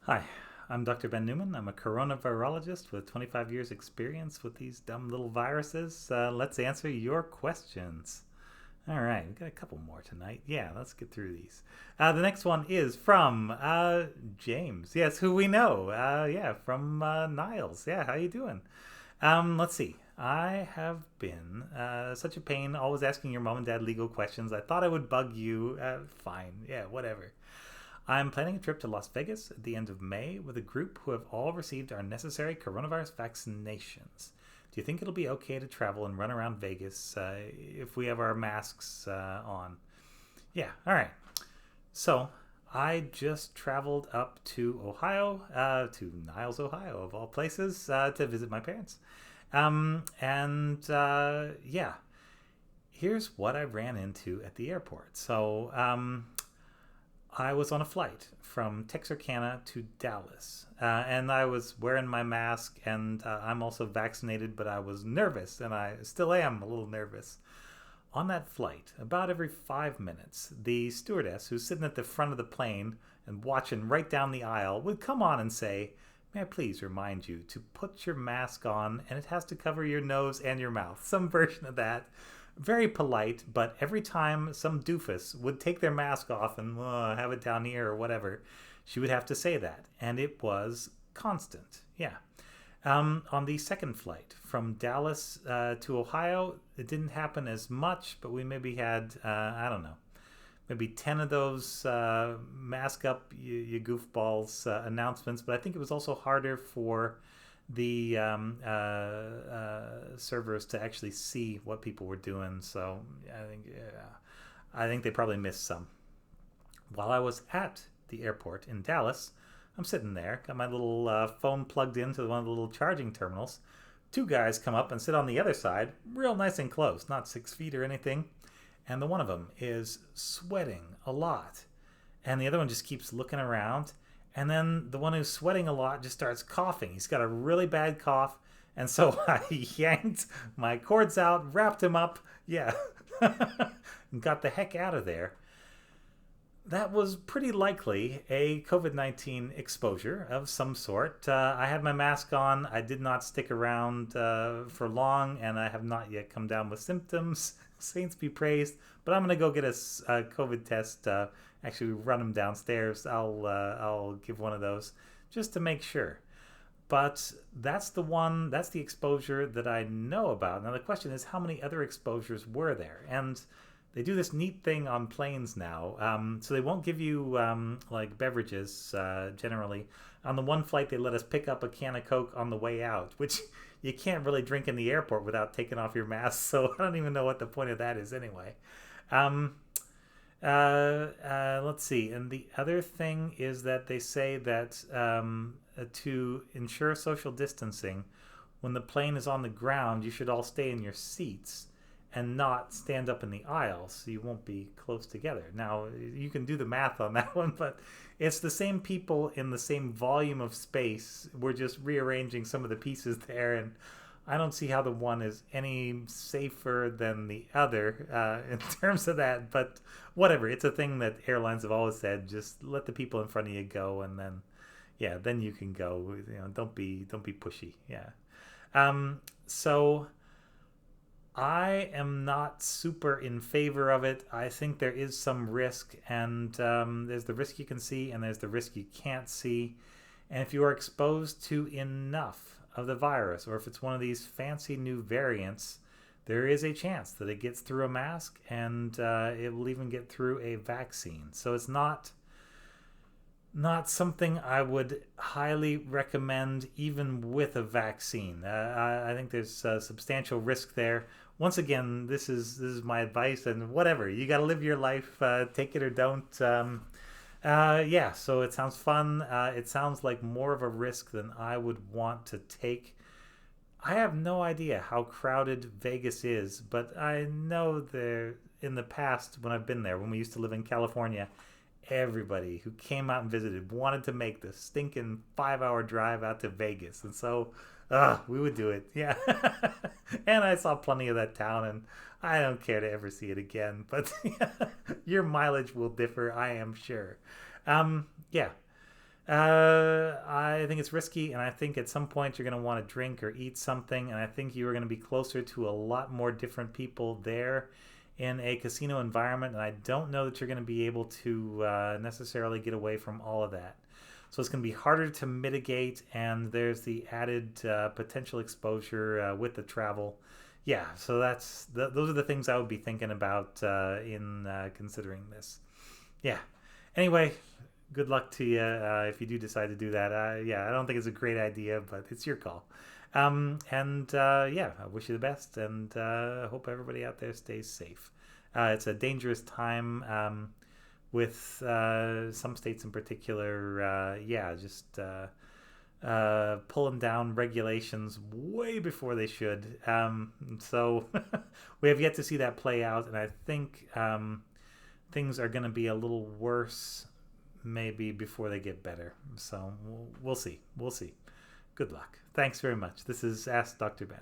Hi, I'm Dr. Ben Newman. I'm a coronavirologist with 25 years' experience with these dumb little viruses. Let's answer your questions. All right, we've got a couple more tonight. Yeah, let's get through these. The next one is from James. Yes, who we know. Yeah, from Niles. Yeah, how you doing? Let's see. I have been such a pain always asking your mom and dad legal questions. I thought I would bug you. Fine. Yeah, whatever. I'm planning a trip to Las Vegas at the end of May with a group who have all received our necessary coronavirus vaccinations. Do you think it'll be okay to travel and run around Vegas if we have our masks on? Yeah, all right. So, I just traveled up to Ohio, to Niles, Ohio, of all places, to visit my parents. Yeah, here's what I ran into at the airport. I was on a flight from Texarkana to Dallas, and I was wearing my mask, and I'm also vaccinated, but I was nervous, and I still am a little nervous. On that flight, about every 5 minutes, the stewardess who's sitting at the front of the plane and watching right down the aisle would come on and say, "May I please remind you to put your mask on, and it has to cover your nose and your mouth." Some version of that. Very polite, but every time some doofus would take their mask off and have it down here or whatever, she would have to say that. And it was constant. Yeah. On the second flight from Dallas to Ohio, it didn't happen as much, but we maybe had, I don't know, maybe 10 of those mask up, you goofballs announcements. But I think it was also harder for the servers to actually see what people were doing. So I think they probably missed some. While I was at the airport in Dallas, I'm sitting there, got my little phone plugged into one of the little charging terminals. Two guys come up and sit on the other side, real nice and close, not 6 feet or anything. And the one of them is sweating a lot, and the other one just keeps looking around. And then the one who's sweating a lot just starts coughing. He's got a really bad cough. And so I yanked my cords out, wrapped him up, yeah, and got the heck out of there. That was pretty likely a COVID 19 exposure of some sort. I had my mask on. I did not stick around for long, and I have not yet come down with symptoms. Saints be praised. But I'm going to go get a COVID test. Actually, run them downstairs. I'll give one of those just to make sure. But that's the exposure that I know about. Now, the question is, how many other exposures were there? And they do this neat thing on planes now. So they won't give you like beverages generally. On the one flight, they let us pick up a can of Coke on the way out, which you can't really drink in the airport without taking off your mask. So I don't even know what the point of that is anyway. Um, let's see. And the other thing is that they say that to ensure social distancing, when the plane is on the ground, you should all stay in your seats and not stand up in the aisle so you won't be close together. Now, you can do the math on that one, but it's the same people in the same volume of space. We're just rearranging some of the pieces there, and I don't see how the one is any safer than the other in terms of that. But whatever, it's a thing that airlines have always said: just let the people in front of you go, and then, yeah, then you can go. You know, don't be pushy. Yeah. So I am not super in favor of it. I think there is some risk, and there's the risk you can see, and there's the risk you can't see. And if you are exposed to enough of the virus, or if it's one of these fancy new variants, there is a chance that it gets through a mask, and it will even get through a vaccine. So it's not something I would highly recommend, even with a vaccine. I think there's substantial risk there. Once again, this is my advice, and whatever, you got to live your life, take it or don't. Yeah, so it sounds fun. It sounds like more of a risk than I would want to take. I have no idea how crowded Vegas is, but I know there in the past when I've been there, when we used to live in California, everybody who came out and visited wanted to make the stinking 5 hour drive out to Vegas. And so we would do it. Yeah. And I saw plenty of that town, and I don't care to ever see it again. But your mileage will differ, I am sure. Yeah. I think it's risky, and I think at some point you're going to want to drink or eat something, and I think you are going to be closer to a lot more different people there in a casino environment, and I don't know that you're going to be able to necessarily get away from all of that. So it's going to be harder to mitigate, and there's the added potential exposure with the travel. Yeah, so those are the things I would be thinking about in considering this. Yeah. Anyway, good luck to you if you do decide to do that. Yeah, I don't think it's a great idea, but it's your call. And yeah, I wish you the best, and hope everybody out there stays safe. It's a dangerous time with some states in particular. Yeah, just pulling down regulations way before they should. So we have yet to see that play out, and I think things are going to be a little worse maybe before they get better. So we'll see. We'll see. Good luck. Thanks very much. This is Ask Dr. Ben.